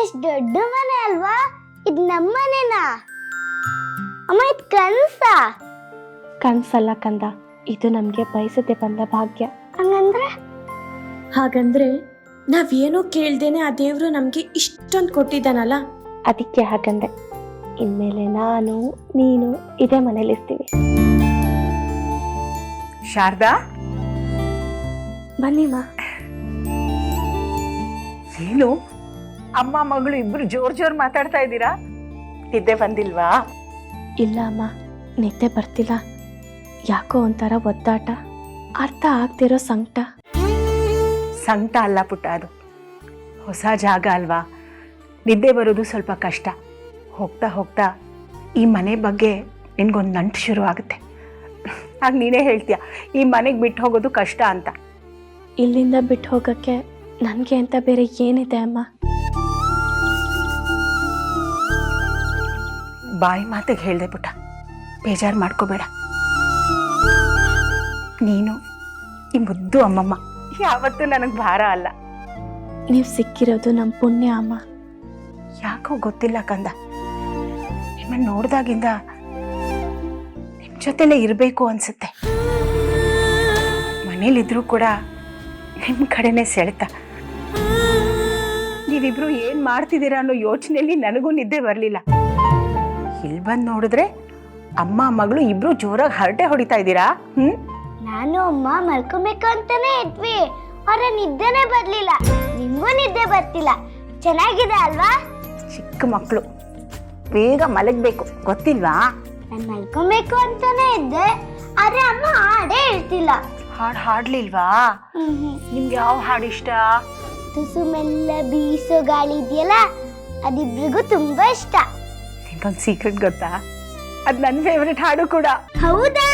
ಎಷ್ಟು ದೊಡ್ಡ ಮನೆ ಅಲ್ವಾ? ಇದು ನಮ್ಮನೆನಾ? ಅಮ್ಮ ಇದು ಕನ್ಸಾ? ಕನ್ಸಲ್ಲ ಕಂದ, ಇದು ನಮಗೆ ಬಯಸದೆ ಬಂದ ಭಾಗ್ಯ. ಹಂಗಂದ್ರೆ? ಹಾಗಂದ್ರೆ ನಾವೇನೋ ಕೇಳ್ದೇನೆ ಆ ದೇವ್ರು ನಮ್ಗೆ ಇಷ್ಟೊಂದು ಕೊಟ್ಟಿದ್ದಾನಲ್ಲ, ಅದಕ್ಕೆ ಹಾಗಂದೆ. ಇನ್ಮೇಲೆ ನಾನು ನೀನು ಇದೇ ಮನೇಲಿರ್ತೀವಿ. ಶಾರದಾ, ಬನ್ನಿಮ್ಮ. ಏನು ಅಮ್ಮ ಮಗಳು ಇಬ್ರು ಜೋರ್ ಮಾತಾಡ್ತಾ ಇದ್ದೀರಾ? ನಿದ್ದೆ ಬಂದಿಲ್ವಾ? ಇಲ್ಲ ಅಮ್ಮ, ನಿದ್ದೆ ಬರ್ತಿಲ್ಲ. ಯಾಕೋ ಒಂಥರ ಒದ್ದಾಟ, ಅರ್ಥ ಆಗ್ತಿರೋ ಸಂಕಟ. ಸಂಕಟ ಅಲ್ಲ ಪುಟ್ಟ, ಅದು ಹೊಸ ಜಾಗ ಅಲ್ವಾ, ನಿದ್ದೆ ಬರೋದು ಸ್ವಲ್ಪ ಕಷ್ಟ. ಹೋಗ್ತಾ ಹೋಗ್ತಾ ಈ ಮನೆ ಬಗ್ಗೆ ನಿನ್ಗೊಂದು ನಂಟು ಶುರು ಆಗುತ್ತೆ. ಆಗ ನೀನೇ ಹೇಳ್ತೀಯ ಈ ಮನೆಗೆ ಬಿಟ್ಟು ಹೋಗೋದು ಕಷ್ಟ ಅಂತ. ಇಲ್ಲಿಂದ ಬಿಟ್ಟು ಹೋಗೋಕ್ಕೆ ನನಗೆ ಅಂತ ಬೇರೆ ಏನಿದೆ ಅಮ್ಮ? ಬಾಯಿ ಮಾತಿಗೆ ಹೇಳ್ದೆ ಪುಟ್ಟ, ಬೇಜಾರು ಮಾಡ್ಕೋಬೇಡ. ನೀನು ಈ ಮುದ್ದು ಅಮ್ಮಮ್ಮ ಯಾವತ್ತೂ ನನಗೆ ಭಾರ ಅಲ್ಲ. ನೀವು ಸಿಕ್ಕಿರೋದು ನಮ್ಮ ಪುಣ್ಯ ಅಮ್ಮ. ಯಾಕೋ ಗೊತ್ತಿಲ್ಲ ಕಂದ, ನಿಮ್ಮನ್ನು ನೋಡ್ದಾಗಿಂದ ನಿಮ್ಮ ಜೊತೆಲೇ ಇರಬೇಕು ಅನ್ಸುತ್ತೆ. ಮನೇಲಿದ್ರೂ ಕೂಡ ನಿಮ್ಮ ಕಡೆನೇ ಸೆಳೆತ. ನೀವಿಬ್ರು ಏನು ಮಾಡ್ತಿದ್ದೀರಾ ಅನ್ನೋ ಯೋಚನೆಯಲ್ಲಿ ನನಗೂ ನಿದ್ದೆ ಬರಲಿಲ್ಲ. ಇಲ್ಲಿ ಬಂದು ನೋಡಿದ್ರೆ ಅಮ್ಮ ಮಗಳು ಇಬ್ರು ಜೋರಾಗಿ ಹರಟೆ ಹೊಡಿತಾ ಇದ್ದೀರಾ. ನಾನು ಅಮ್ಮ ಮಲ್ಕೊಬೇಕು ಅಂತಾನೆ ಇದ್ವಿ, ಆದ್ರೆ ನಿದ್ದೆನೆ ಬರ್ಲಿಲ್ಲ. ನಿಮ್ಗೂ ನಿದ್ದೆ ಬರ್ತಿಲ್ಲ. ಚೆನ್ನಾಗಿದೆ ಅಲ್ವಾ? ಚಿಕ್ಕ ಮಕ್ಕಳು ಬೇಗ ಮಲಗಬೇಕು, ಗೊತ್ತಿಲ್ವಾ? ನಾನು ಮಲ್ಕೊಬೇಕು ಅಂತಾನೆ ಇದ್ದೆ, ಆದ್ರೆ ಅಮ್ಮ ಹಾಡೇ ಹೇಳ್ತಿಲ್ಲ. ಹಾಡು ಹಾಡ್ಲಿಲ್ವಾ? ನಿಮ್ಗೆ ಯಾವ ಹಾಡು ಇಷ್ಟ? ತುಸು ಮೆಲ್ಲ ಬೀಸೋ ಗಾಳಿ ಇದೆಯಲ್ಲ, ಅದಿಬ್ರಿಗೂ ತುಂಬಾ ಇಷ್ಟ. ನಿಂಗೊಂದು ಸೀಕ್ರೆಟ್ ಗೊತ್ತಾ? ಅದು ನನ್ನ ಫೇವ್ರೆಟ್ ಹಾಡು ಕೂಡ. ಹೌದಾ?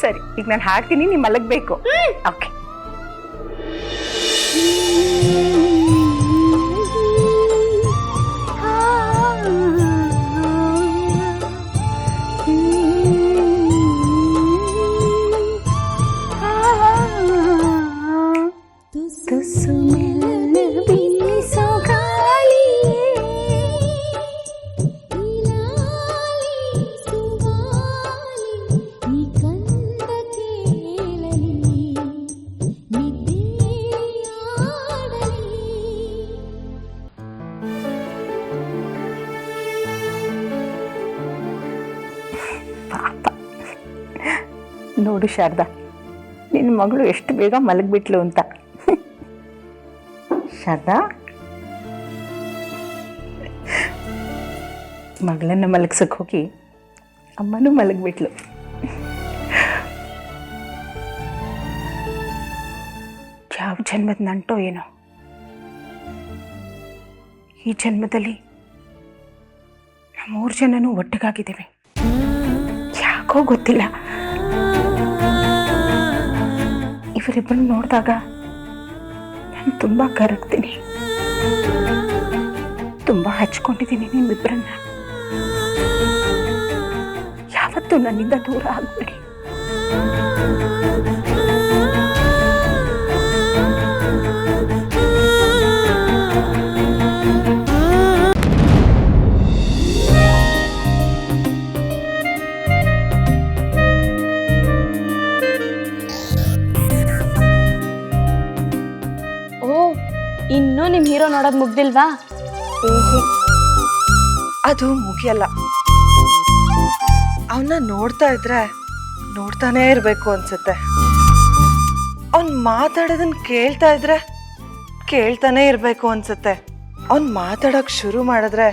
ಸರಿ, ಈಗ ನಾನು ಹಾಡ್ತೀನಿ, ನೀವು ಮಲಗಬೇಕು. ಓಕೆ. ತುಸು ಮೆಲ್ಲ ಬೀಸೋ ನೋಡು ಶಾರದಾ, ನಿನ್ನ ಮಗಳು ಎಷ್ಟು ಬೇಗ ಮಲಗಿಬಿಟ್ಲು ಅಂತ. ಶಾರದಾ, ಮಗಳನ್ನ ಮಲಗ್ಸಕ್ಕೆ ಹೋಗಿ ಅಮ್ಮನೂ ಮಲಗಿಬಿಟ್ಲು. ಯಾವ ಜನ್ಮದ ನಂಟೋ ಏನೋ, ಈ ಜನ್ಮದಲ್ಲಿ ನಾವು 3 ಜನನೂ ಒಟ್ಟಿಗಾಗಿದ್ದೇವೆ. ಯಾಕೋ ಗೊತ್ತಿಲ್ಲ, ಇವರಿಬ್ಬರನ್ನು ನೋಡಿದಾಗ ನಾನು ತುಂಬ ಕರಗ್ತೀನಿ, ತುಂಬ ಹಚ್ಕೊಂಡಿದ್ದೀನಿ ನಿಮ್ಮಿಬ್ಬರನ್ನ. ಯಾವತ್ತೂ ನನ್ನಿಂದ ದೂರ ಆಗ್ಬೇಡಿ. ಇನ್ನೂ ನಿಮ್ಮ ಹೀರೋ ನೋಡೋದು ಮುಗ್ದಿಲ್ವಾ? ಅದು ಮುಗಿಯಲ್ಲ. ಅವನ್ನ ನೋಡ್ತಾ ಇದ್ರೆ ನೋಡ್ತಾನೇ ಇರ್ಬೇಕು ಅನ್ಸುತ್ತೆ. ಅವ್ನ್ ಮಾತಾಡೋದನ್ನ ಕೇಳ್ತಾ ಇದ್ರೆ ಕೇಳ್ತಾನೆ ಇರ್ಬೇಕು ಅನ್ಸುತ್ತೆ. ಅವ್ನ್ ಮಾತಾಡಕ್ ಶುರು ಮಾಡಿದ್ರೆ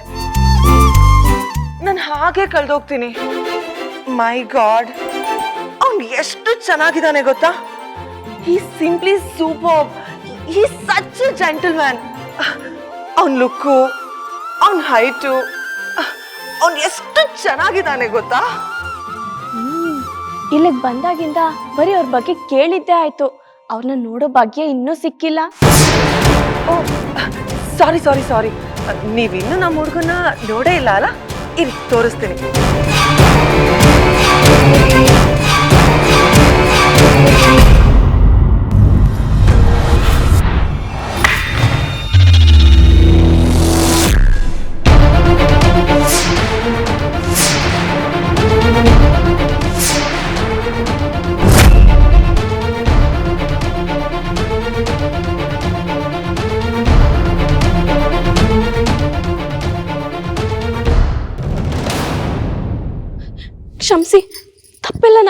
ನಾನು ಹಾಗೆ ಕಳ್ದೋಗ್ತೀನಿ. ಮೈ ಗಾಡ್, ಅವ್ನ್ ಎಷ್ಟು ಚೆನ್ನಾಗಿದ್ದಾನೆ ಗೊತ್ತಾ? He simply super. He such a gentleman. ಅವನ್ ಲುಕ್ಕು, ಅವನ್ ಹೈಟು, ಅವನ್ ಎಷ್ಟು ಚೆನ್ನಾಗಿದ್ದಾನೆ ಗೊತ್ತಾ? ಇಲ್ಲಿಗೆ ಬಂದಾಗಿಂದ ಬರೀ ಅವ್ರ ಬಗ್ಗೆ ಕೇಳಿದ್ದೇ ಆಯ್ತು, ಅವ್ರನ್ನ ನೋಡೋ ಭಾಗ್ಯ ಇನ್ನೂ ಸಿಕ್ಕಿಲ್ಲ. ಓ ಸಾರಿ ಸಾರಿ ಸಾರಿ, ನೀವಿನ್ನೂ ನಮ್ಮ ಹುಡುಗನ ನೋಡೇ ಇಲ್ಲ ಅಲ್ಲ? ಇಲ್ಲಿ ತೋರಿಸ್ತೀನಿ.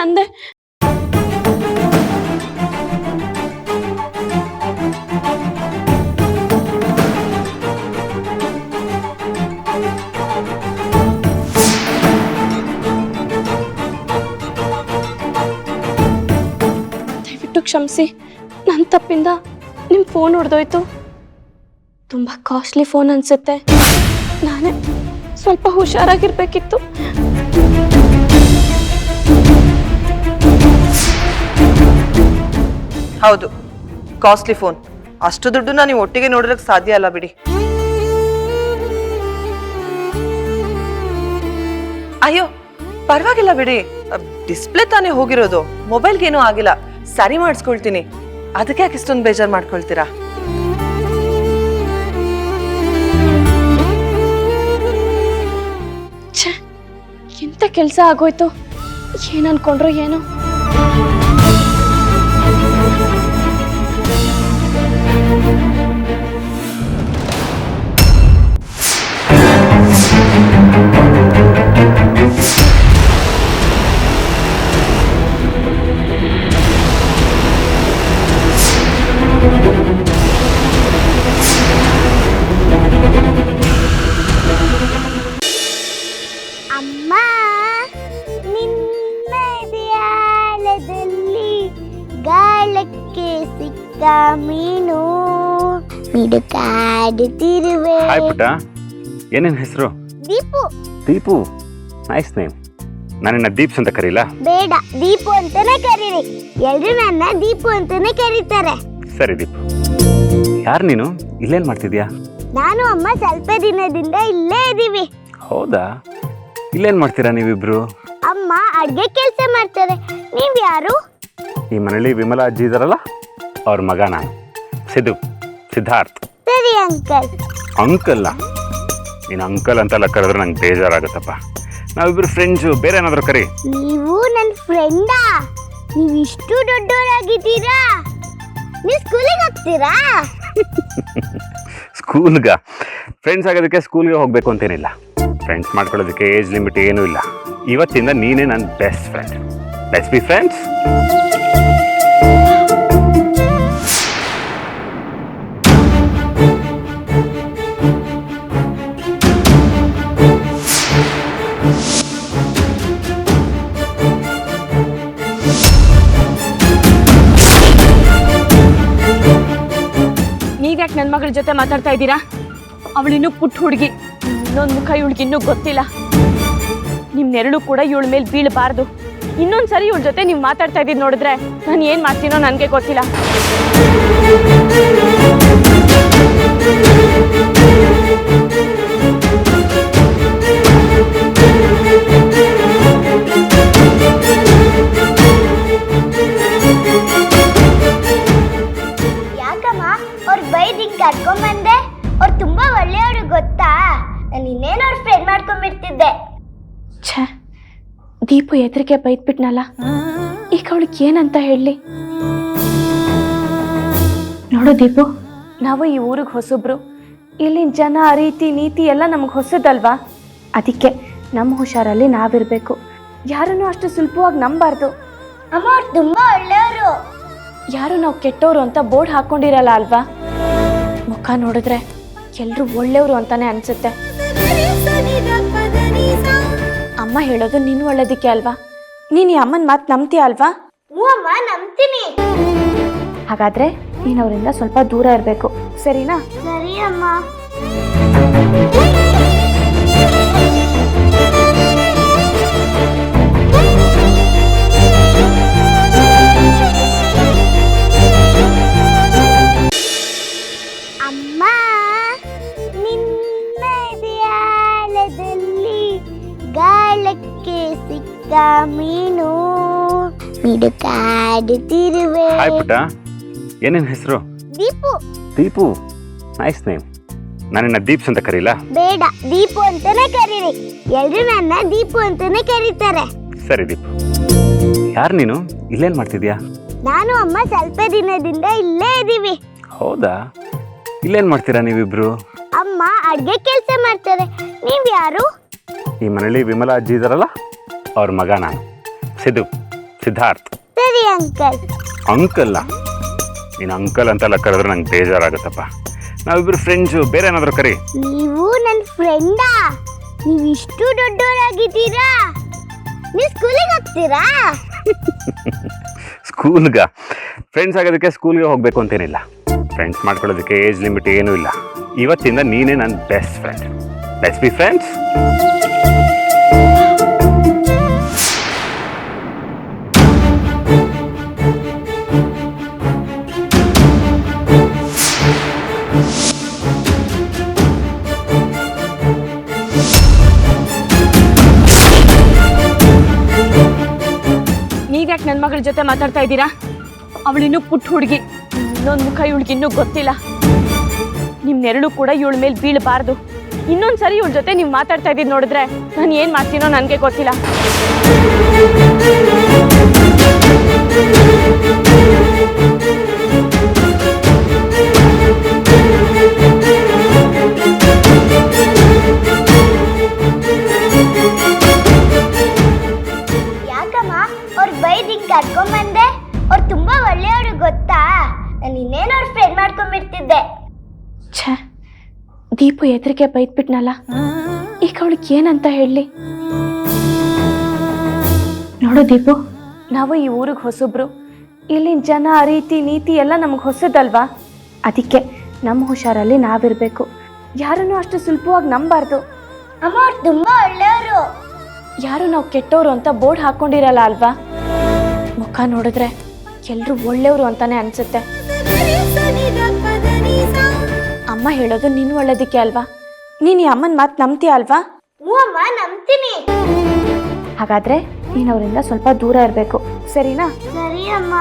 ಅಂದೆ. ದಯವಿಟ್ಟು ಕ್ಷಮಿಸಿ, ನನ್ನ ತಪ್ಪಿಂದ ನಿಮ್ಮ ಫೋನ್ ಹೊಡೆದೋಯ್ತು. ತುಂಬ ಕಾಸ್ಟ್ಲಿ ಫೋನ್ ಅನ್ಸುತ್ತೆ. ನಾನೇ ಸ್ವಲ್ಪ ಹುಷಾರಾಗಿರ್ಬೇಕಿತ್ತು. ಹೌದು, ಕಾಸ್ಟ್ಲಿ ಫೋನ್. ಅಷ್ಟು ದುಡ್ಡನ್ನ ನೀವು ಒಟ್ಟಿಗೆ ನೋಡೋದಕ್ಕೆ ಸಾಧ್ಯ ಅಲ್ಲ ಬಿಡಿ. ಅಯ್ಯೋ ಪರವಾಗಿಲ್ಲ ಬಿಡಿ, ಡಿಸ್ಪ್ಲೇ ತಾನೇ ಹೋಗಿರೋದು, ಮೊಬೈಲ್ಗೇನೂ ಆಗಿಲ್ಲ. ಸರಿ ಮಾಡಿಸ್ಕೊಳ್ತೀನಿ. ಅದಕ್ಕೆ ಯಾಕೆ ಇಷ್ಟೊಂದು ಬೇಜಾರು ಮಾಡ್ಕೊಳ್ತೀರಾ? ಛೇ, ಎಂತ ಕೆಲಸ ಆಗೋಯ್ತು. ಏನ್ ಅನ್ಕೊಂಡ್ರು ಏನೋ. ಅಮ್ಮ, ನಿನ್ನ ಧ್ಯಾನದಲ್ಲಿ ಗಾಳಕ್ಕೆ ಸಿಕ್ಕ ಮೀನು ಮಿಡುಕಾಡುತ್ತಿರುವೆ. ಹಾಯ್ ಪುಟ್ಟ, ಏನೇನು ಹೆಸರು? ದೀಪು. Deepu, nice name. ನಾನಿನ್ನ ದೀಪ್ಸ್ ಅಂತ ಕರೀಲಾ? ಬೇಡ, ದೀಪು ಅಂತಾನೆ ಕರೀರಿ. ಎಲ್ರು ನನ್ನ ದೀಪು ಅಂತಾನೆ ಕರೀತಾರೆ. ಸರಿ ದೀಪು. ಯಾರು ನೀನು? ಇಲ್ಲೇನು ಮಾಡ್ತಿದ್ಯಾ? ನಾನು ಅಮ್ಮ ಸ್ವಲ್ಪ ದಿನದಿಂದ ಇಲ್ಲೇ ಇದೀವಿ. ಹೌದಾ? ಇಲ್ಲೇನು ಮಾಡ್ತೀರಾ ನೀವಿಬ್ರು? ಅಮ್ಮ ಅಡ್ಗೆ ಕೆಲಸ ಮಾಡ್ತಾರೆ. ನೀವ್ ಯಾರು? ಈ ಮನೇಲಿ ವಿಮಲಾ ಅಜ್ಜಿ ಇದಾರಲ್ಲ, ಅವ್ರ ಮಗ ನಾನು, ಸಿದ್ಧಾರ್ಥ್. ಸರಿ ಅಂಕಲ್. ಅಂಕಲ್ಲ, ನೀನು ಅಂಕಲ್ ಅಂತೆಲ್ಲ ಕರೆದ್ರೆ ನಂಗೆ ಬೇಜಾರಾಗುತ್ತಪ್ಪ. ನಾವಿಬ್ರು ಫ್ರೆಂಡ್ಸು, ಬೇರೆ ಏನಾದರೂ ಕರಿ. ನೀವು ನನ್ನ ಫ್ರೆಂಡಾ? ನೀವು ಇಷ್ಟು ದೊಡ್ಡವರಾಗಿದ್ದೀರಾ? ನೀವು ಸ್ಕೂಲಿಗೆ ಹೋಗ್ತೀರಾ? ಸ್ಕೂಲ್ಗ ಫ್ರೆಂಡ್ಸ್ ಆಗೋದಕ್ಕೆ ಸ್ಕೂಲ್ಗೆ ಹೋಗಬೇಕು ಅಂತೇನಿಲ್ಲ. ಫ್ರೆಂಡ್ಸ್ ಮಾಡ್ಕೊಳ್ಳೋದಕ್ಕೆ ಏಜ್ ಲಿಮಿಟ್ ಏನೂ ಇಲ್ಲ. ಇವತ್ತಿಂದ ನೀನೇ ನನ್ನ best friend. Let's be friends. ನೀವ್ಯಾಕೆ ನನ್ನ ಮಗಳ ಜೊತೆ ಮಾತಾಡ್ತಾ ಇದ್ದೀರಾ? ಅವಳಿನ್ನೂ ಪುಟ್ಟ ಹುಡುಗಿ, ಇನ್ನೊಂದು ಮುಖ ಇವಳಿಗಿನ್ನೂ ಗೊತ್ತಿಲ್ಲ. ನಿಮ್ಮ ನೆರಳು ಕೂಡ ಇವಳ ಮೇಲೆ ಬೀಳಬಾರ್ದು. ಇನ್ನೊಂದ್ಸರಿ ಇವಳ ಜೊತೆ ನೀವು ಮಾತಾಡ್ತಾ ಇದ್ದೀರಿ ನೋಡಿದ್ರೆ ನಾನು ಏನು ಮಾಡ್ತೀನೋ ನನಗೆ ಗೊತ್ತಿಲ್ಲ. ಯಾಕಮ್ಮ ಅವ್ರ ಬೈದಿಂಗ್ ಕರ್ಕೊಂಬಂದೆ? ಅವ್ರು ತುಂಬಾ ಒಳ್ಳೆಯವರು ಗೊತ್ತಾ? ನಾನು ಇನ್ನೇನು ಅವ್ರ ಫ್ರೆಂಡ್ ಮಾಡ್ಕೊಂಡ್ಬಿಡ್ತಿದ್ದೆ. ಛೇ, ದೀಪು ಎದುರಿಗೆ ಬೈದ್ಬಿಟ್ನಲ್ಲ, ಈಗ ಅವಳಿಗೆ ಏನಂತ ಹೇಳಲಿ? ನೋಡು ದೀಪು, ನಾವು ಈ ಊರಿಗೆ ಹೊಸಬ್ರು. ಇಲ್ಲಿನ ಜನ, ರೀತಿ ನೀತಿ ಎಲ್ಲ ನಮಗೆ ಹೊಸದಲ್ವಾ? ಅದಕ್ಕೆ ನಮ್ಮ ಹುಷಾರಲ್ಲಿ ನಾವಿರಬೇಕು. ಯಾರನ್ನು ಅಷ್ಟು ಸುಲಭವಾಗಿ ನಂಬಾರ್ದು. ಅಮ್ಮ ಅವ್ರು ತುಂಬಾ ಒಳ್ಳೆಯವರು. ಯಾರು ನಾವು ಕೆಟ್ಟವರು ಅಂತ ಬೋರ್ಡ್ ಹಾಕೊಂಡಿರಲ್ಲ ಅಲ್ವಾ? ಮುಖ ನೋಡಿದ್ರೆ ಎಲ್ಲರೂ ಒಳ್ಳೆಯವರು ಅಂತಾನೆ ಅನ್ಸುತ್ತೆ. ಅಮ್ಮ ಹೇಳೋದು ನೀನು ಒಳ್ಳೇದಕ್ಕೆ ಅಲ್ವಾ? ನೀನು ಈ ಅಮ್ಮನ ಮಾತು ನಂಬ್ತೀಯ ಅಲ್ವಾ? ಹ್ಞೂ ಅಮ್ಮ, ನಂಬ್ತೀನಿ. ಹಾಗಾದ್ರೆ ನೀನು ಅವರಿಂದ ಸ್ವಲ್ಪ ದೂರ ಇರಬೇಕು, ಸರಿನಾ? ಸರಿ ಅಮ್ಮ. ಅಮ್ಮ, ನಿನ್ನ ಧ್ಯಾನದಲ್ಲಿ ಗಾಳಕ್ಕೆ ಸಿಕ್ಕ ಮೀನು ಮಿಡುಕಾಡುತ್ತಿರುವೆ. ಹಾಯ್ ಪುಟ್ಟ, ಏನೇನು ಹೆಸರು? ದೀಪು. Deepu, nice name. ನಾನಿನ್ನ ದೀಪ್ಸ್ ಅಂತ ಕರೀಲಾ? ಬೇಡ, ದೀಪು ಅಂತಾನೆ ಕರೀರಿ. ಎಲ್ರು ನನ್ನ ದೀಪು ಅಂತಾನೆ ಕರೀತಾರೆ. ಸರಿ ದೀಪು. ಯಾರು ನೀನು? ಇಲ್ಲೇನು ಮಾಡ್ತಿದ್ಯಾ? ನಾನು ಅಮ್ಮ ಸ್ವಲ್ಪ ದಿನದಿಂದ ಇಲ್ಲೇ ಇದೀವಿ. ಹೌದಾ? ಇಲ್ಲೇನು ಮಾಡ್ತೀರಾ ನೀವಿಬ್ರು? ಅಮ್ಮ ಅಡ್ಗೆ ಕೆಲಸ ಮಾಡ್ತಾರೆ. ನೀವ್ ಯಾರು? ಈ ಮನೇಲಿ ವಿಮಲಾ ಅಜ್ಜಿ ಇದಾರಲ್ಲ, ಅವ್ರ ಮಗ ನಾನು, ಸಿದ್ಧಾರ್ಥ್. ಸರಿ ಅಂಕಲ್. ಅಂಕಲ್ಲ, ನೀನು ಅಂಕಲ್ ಅಂತೆಲ್ಲ ಕರೆದ್ರೆ ನಂಗೆ ಬೇಜಾರಾಗುತ್ತಪ್ಪ. ನಾವಿಬ್ಬರು ಫ್ರೆಂಡ್ಸು, ಬೇರೆ ಏನಾದರೂ ಕರಿ. ನೀವು ನನ್ನ ಫ್ರೆಂಡಾ? ನೀವು ಇಷ್ಟು ದೊಡ್ಡವರಾಗಿದ್ದೀರಾ? ನೀವು ಸ್ಕೂಲಿಗೆ ಹೋಗ್ತೀರಾ? ಸ್ಕೂಲ್ಗ ಫ್ರೆಂಡ್ಸ್ ಆಗೋದಕ್ಕೆ ಸ್ಕೂಲ್ಗೆ ಹೋಗಬೇಕು ಅಂತೇನಿಲ್ಲ. ಫ್ರೆಂಡ್ಸ್ ಮಾಡ್ಕೊಳ್ಳೋದಕ್ಕೆ ಏಜ್ ಲಿಮಿಟ್ ಏನೂ ಇಲ್ಲ. ಇವತ್ತಿಂದ ನೀನೇ ನನ್ನ best friend. Let's be friends. ನೀವ್ಯಾಕೆ ನನ್ನ ಮಗಳ ಜೊತೆ ಮಾತಾಡ್ತಾ ಇದ್ದೀರಾ? ಅವಳಿನ್ನೂ ಪುಟ್ಟ ಹುಡುಗಿ, ಇನ್ನೊಂದು ಮುಖ ಇವಳಿಗಿನ್ನೂ ಗೊತ್ತಿಲ್ಲ. ನಿಮ್ಮ ನೆರಳು ಕೂಡ ಇವಳ ಮೇಲೆ ಬೀಳಬಾರ್ದು. ಇನ್ನೊಂದ್ಸರಿ ಇವಳ ಜೊತೆ ನೀವು ಮಾತಾಡ್ತಾ ಇದ್ದೀರಿ ನೋಡಿದ್ರೆ ನಾನು ಏನು ಮಾಡ್ತೀನೋ ನನಗೆ ಗೊತ್ತಿಲ್ಲ. ಯಾಕಮ್ಮ ಅವ್ರು ಬೈದ್ ಹಿಂಗ್ ಕರ್ಕೊಂಬಂದೆ? ಅವ್ರು ತುಂಬಾ ಒಳ್ಳೆಯವರು ಗೊತ್ತಾ? ನಾನು ಇನ್ನೇನು ಅವ್ರ ಫ್ರೆಂಡ್ ಮಾಡ್ಕೊಂಡ್ಬಿಡ್ತಿದ್ದೆ. ಛೇ, ದೀಪು ಎದುರಿಗೆ ಬೈದ್ಬಿಟ್ನಲ್ಲ, ಈಗ ಅವಳಿಗೆ ಏನಂತ ಹೇಳಲಿ? ನೋಡು ದೀಪು, ನಾವು ಈ ಊರಿಗೆ ಹೊಸಬ್ರು. ಇಲ್ಲಿನ ಜನ, ರೀತಿ ನೀತಿ ಎಲ್ಲ ನಮಗೆ ಹೊಸದಲ್ವಾ? ಅದಕ್ಕೆ ನಮ್ಮ ಹುಷಾರಲ್ಲಿ ನಾವಿರಬೇಕು. ಯಾರನ್ನು ಅಷ್ಟು ಸುಲಭವಾಗಿ ನಂಬಾರ್ದು. ಅಮ್ಮ ಅವ್ರು ತುಂಬಾ ಒಳ್ಳೆಯವರು. ಯಾರು ನಾವು ಕೆಟ್ಟವರು ಅಂತ ಬೋರ್ಡ್ ಹಾಕೊಂಡಿರಲ್ಲ ಅಲ್ವಾ? ಮುಖ ನೋಡಿದ್ರೆ ಎಲ್ಲರೂ ಒಳ್ಳೆಯವರು ಅಂತಾನೆ ಅನ್ಸುತ್ತೆ. ಅಮ್ಮ ಹೇಳೋದು ನೀನು ಒಳ್ಳೇದಕ್ಕೆ ಅಲ್ವಾ? ನೀನು ಈ ಅಮ್ಮನ ಮಾತು ನಂಬ್ತೀಯ ಅಲ್ವಾ? ಹ್ಞೂ ಅಮ್ಮ, ನಂಬ್ತೀನಿ. ಹಾಗಾದ್ರೆ ನೀನು ಅವರಿಂದ ಸ್ವಲ್ಪ ದೂರ ಇರಬೇಕು, ಸರಿನಾ? ಸರಿ ಅಮ್ಮ.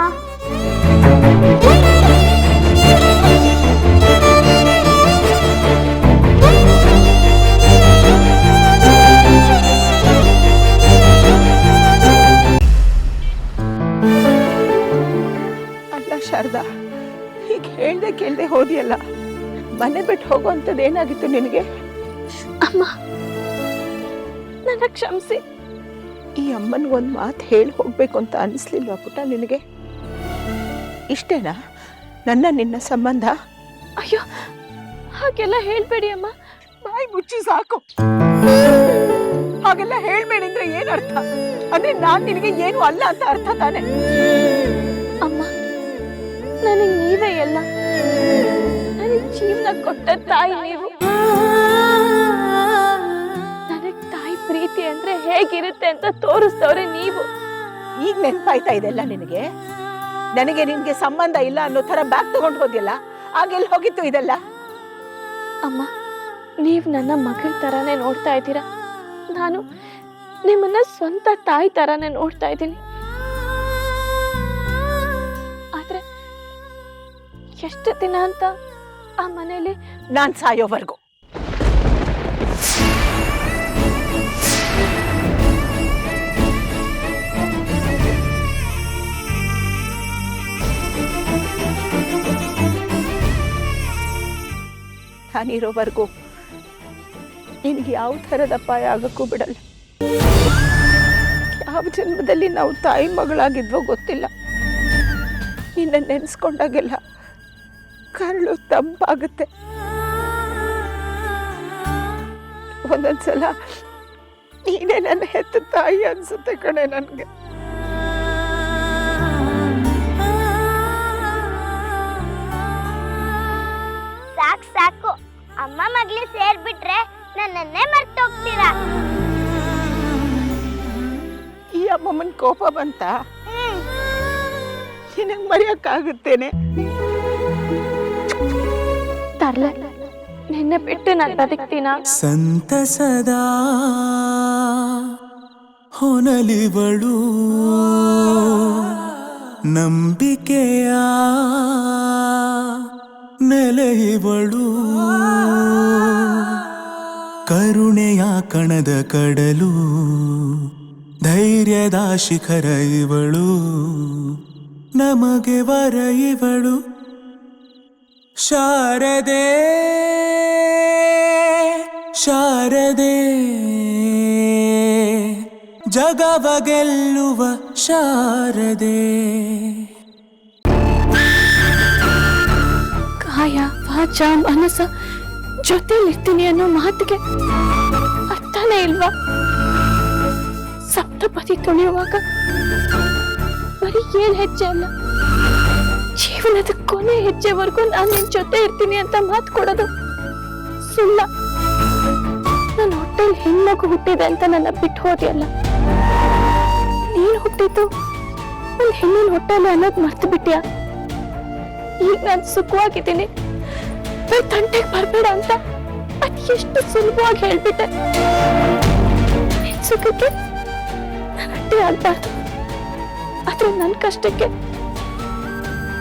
ಅಲ್ಲ ಶಾರದಾ, ಈಗ ಹೇಳ್ದೆ ಕೇಳ್ದೆ ಹೋದಿಯಲ್ಲ, ಮನೆ ಬಿಟ್ಟು ಹೋಗುವಂಥದ್ದು ಏನಾಗಿತ್ತು ನಿನಗೆ? ಅಮ್ಮ, ನನ್ನ ಕ್ಷಮಿಸಿ. ಈ ಅಮ್ಮನಿಗೊಂದು ಮಾತು ಹೇಳಿ ಹೋಗ್ಬೇಕು ಅಂತ ಅನಿಸ್ಲಿಲ್ವಾ ಪುಟ್ಟ ನಿನಗೆ? ಇಷ್ಟೇನಾ ನಿನ್ನ ಸಂಬಂಧ? ಅಯ್ಯೋ, ಹಾಗೆಲ್ಲ ಹೇಳ್ಬೇಡಿ ಅಮ್ಮ. ಬಾಯಿ ಮುಚ್ಚಿ ಸಾಕು. ಹಾಗೆಲ್ಲ ಹೇಳ್ಬೇಡಿ ಅಂದ್ರೆ ಏನ್ ಅರ್ಥ? ಅಂದ್ರೆ ನಾನ್ ನಿನಗೆ ಏನು ಅಲ್ಲ ಅಂತ ಅರ್ಥ ತಾನೆ? ಅಮ್ಮ, ನನಗೆ ನೀವೇ ಎಲ್ಲ. ನನಗೆ ಜೀವನ ಕೊಟ್ಟ ತಾಯಿ ನೀವು. ನನಗೆ ತಾಯಿ ಪ್ರೀತಿ ಅಂದ್ರೆ ಹೇಗಿರುತ್ತೆ ಅಂತ ತೋರಿಸ್ತವ್ರೆ ನೀವು. ಈಗ ನೆನ್ಪಾಯ್ತಾ ಇದೆಲ್ಲ ನಿನಗೆ? ನನಗೆ ನಿನ್ಗೆ ಸಂಬಂಧ ಇಲ್ಲ ಅನ್ನೋ ತರ ಬ್ಯಾಗ್ ತಗೊಂಡು ಹೋದಿಲ್ಲ, ಆಗೆಲ್ಲ ಹೋಗಿತ್ತು ಇದೆಲ್ಲ? ಅಮ್ಮ, ನೀವು ನನ್ನ ಮಗಳ ತರಾನೇ ನೋಡ್ತಾ ಇದ್ದೀರಾ. ನಾನು ನಿಮ್ಮನ್ನ ಸ್ವಂತ ತಾಯಿ ತರಾನೇ ನೋಡ್ತಾ ಇದ್ದೀನಿ. ಆದ್ರೆ ಎಷ್ಟು ದಿನ ಅಂತ ಆ ಮನೇಲಿ? ನಾನ್ ಸಾಯೋವರೆಗೂ. ನಾನಿರೋವರೆಗೂ ನಿನಗೆ ಯಾವ ಥರದ ಅಪಾಯ ಆಗಕ್ಕೂ ಬಿಡಲ್ಲ. ಯಾವ ಜನ್ಮದಲ್ಲಿ ನಾವು ತಾಯಿ ಮಗಳಾಗಿದ್ವೋ ಗೊತ್ತಿಲ್ಲ. ನಿನ್ನ ನೆನೆಸ್ಕೊಂಡಾಗೆಲ್ಲ ಕರಳು ತಂಪಾಗುತ್ತೆ. ಒಂದೊಂದ್ಸಲ ನೀನೇ ನನ್ನ ಹೆತ್ತ ತಾಯಿ ಅನ್ಸುತ್ತೆ ಕಣೆ ನನಗೆ. ಸಾಕು ಸಾಕು, ಅಮ್ಮ ಮಗ್ಲಿ ಸೇರ್ಬಿಟ್ರೆ ನನ್ನನ್ನೇ ಮರ್ತೋಗ್ತೀರಾ. ಈ ಅಮ್ಮಮ್ಮನ ಕೋಪ ಬಂತ? ನಿನಗೆ ಮರೆಯಕ್ಕಾಗುತ್ತೇನೆ? ತರ್ಲೆ, ನಿನ್ನೆ ಬಿಟ್ಟು ನಾನು ಬದುಕ್ತೀನ? ಸಂತಸದ ಹೊನಲಿವಳು, ನಂಬಿಕೆಯ ನೆಲೆಯವಳು, ಕರುಣೆಯ ಕಣದ ಕಡಲು, ಧೈರ್ಯದ ಶಿಖರ ಇವಳು, ನಮಗೆ ವರ ಇವಳು. ಶಾರದೆ ಶಾರದೆ ಜಗವ ಗೆಲ್ಲುವ ಶಾರದೆ. ಕಾಯ ವಾಚ ಮನಸ್ಸ ಜೊತೆಲಿರ್ತೀನಿ ಅನ್ನೋ ಮಾತಿಗೆ ಅರ್ಥನೇ ಇಲ್ವಾ? ಸಪ್ತಪದಿ ತುಳಿಯುವಾಗ ಬರೀ 7 ಹೆಜ್ಜೆ ಅಲ್ಲ, ಜೀವನದ ಕೊನೆ ಹೆಜ್ಜೆವರೆಗೂ ನಾನು ನಿನ್ ಜೊತೆ ಇರ್ತೀನಿ ಅಂತ ಮಾತು ಕೊಡೋದು ಸುಳ್ಳ. ನನ್ನ ಹೊಟ್ಟೆಲ್ ಹೆಣ್ಮಗು ಹುಟ್ಟಿದೆ ಅಂತ ನನ್ನ ಬಿಟ್ಟು ಹೋದಿಯಲ್ಲ. ನೀನ್ ಹುಟ್ಟಿದ್ದು ಒಂದ್ ಹೆಣ್ಣಿನ ಹೊಟ್ಟೆಲ್ಲ ಅನ್ನೋದು ಮರ್ತು ಬಿಟ್ಟಿಯಾ? ಈಗ ನಾನು ಸುಖವಾಗಿದ್ದೀನಿ, ತಂಟೆಗೆ ಬರ್ಬೇಡ ಅಂತ ಅದ್ ಎಷ್ಟು ಸುಲಭವಾಗಿ ಹೇಳ್ಬಿಟ್ಟೆ. ನಿನ್ ಸುಖಕ್ಕೆ ನಾನು ಅಡ್ಡಿ ಆಗ್ಬಾರ್ದು, ಆದ್ರೆ ನನ್ನ ಕಷ್ಟಕ್ಕೆ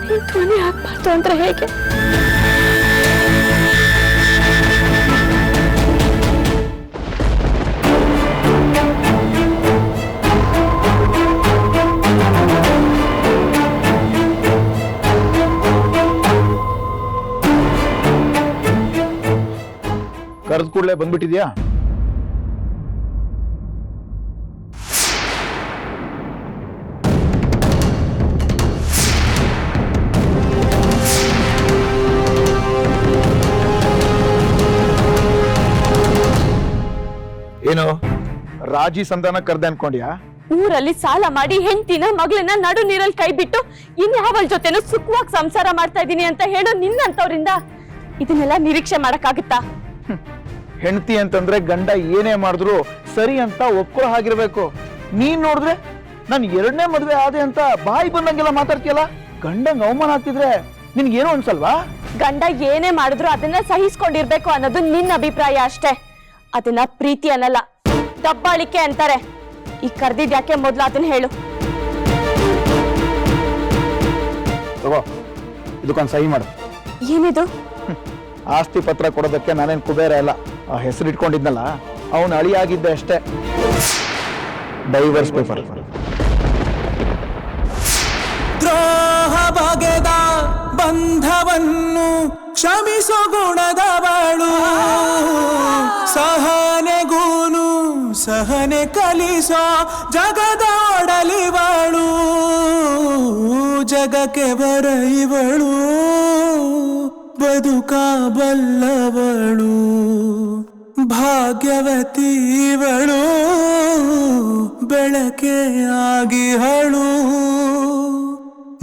ನೀನ್ ಧ್ವನಿ ಆಗ್ಬಾರ್ದು ಅಂದ್ರೆ ಹೇಗೆ? ಕರೆದ ಕೂಡಲೇ ಬಂದ್ಬಿಟ್ಟಿದ್ಯಾ? ಏನು ರಾಜಿ ಸಂಧಾನ ಕರ್ದೆ ಅನ್ಕೊಂಡ್ಯಾ? ಊರಲ್ಲಿ ಸಾಲ ಮಾಡಿ ಹೆಂಡತಿನ ಮಗಳನ್ನ ನಡು ನೀರಲ್ಲಿ ಕೈ ಬಿಟ್ಟು ಇನ್ಯಾವಳ ಜೊತೆನೂ ಸುಖವಾಗಿ ಸಂಸಾರ ಮಾಡ್ತಾ ಇದ್ದೀನಿ ಅಂತ ಹೇಳೋ ನಿನ್ನಂತವ್ರಿಂದ ಇದನ್ನೆಲ್ಲ ನಿರೀಕ್ಷೆ ಮಾಡಕ್ಕಾಗುತ್ತಾ? ಹೆಂಡತಿ ಅಂತಂದ್ರೆ ಗಂಡ ಏನೇ ಮಾಡಿದ್ರು ಸರಿ ಅಂತ ಒಪ್ಕೊಳ್ಳೋ ಹಾಗಿರ್ಬೇಕು. ನೀನ್ ನೋಡಿದ್ರೆ ನಾನು 2ನೇ ಮದ್ವೆ ಆದೆ ಅಂತ ಬಾಯಿ ಬಂದಂಗೆಲ್ಲ ಮಾತಾಡ್ತೀಯಲ್ಲ. ಗಂಡಂಗ್ ಅವಮಾನ ಆಗ್ತಿದ್ರೆ ನಿನ್ಗೇನು ಅನ್ಸಲ್ವಾ? ಗಂಡ ಏನೇ ಮಾಡಿದ್ರು ಅದನ್ನ ಸಹಿಸ್ಕೊಂಡಿರ್ಬೇಕು ಅನ್ನೋದು ನಿನ್ನ ಅಭಿಪ್ರಾಯ ಅಷ್ಟೇ. ಅದನ್ನ ಪ್ರೀತಿ ಅನ್ನಲ್ಲ, ದಬ್ಬಾಳಿಕೆ ಅಂತಾರೆ. ಈ ಕರ್ದಿದ್ ಯಾಕೆ ಮೊದ್ಲು ಅದನ್ನ ಹೇಳು. ತಗೋ, ಇದಕ್ಕೊಂದು ಸಹಿ ಮಾಡು. ಏನಿದು? ಆಸ್ತಿ ಪತ್ರ ಕೊಡೋದಕ್ಕೆ ನಾನೇನ್ ಕುಬೇರ ಇಲ್ಲ. ಆ ಹೆಸರು ಇಟ್ಕೊಂಡಿದ್ನಲ್ಲ, ಅವನು ಅಳಿಯಾಗಿದ್ದೆ ಅಷ್ಟೇ. Divorce paper. ದ್ರೋಹ ಬಗೆದ ಬಂಧವನ್ನು ಕ್ಷಮಿಸೋ ಗುಣದವಳು, ಸಹನೆಗೂನು ಸಹನೆ ಕಲಿಸೋ ಜಗದೊಡಲಿವಳು, ಜಗಕ್ಕೆ ಬರೆಯುವಳು ಬದುಕಬಲ್ಲವಳು, ಭಾಗ್ಯವತಿವಳು ಬೆಳಕೆ ಆಗಿಹಳು,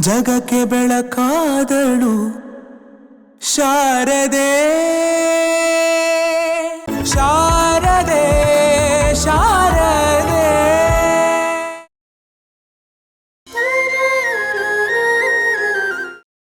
ಜಗಕ್ಕೆ ಬೆಳಕಾದಳು ಶಾರದೆ.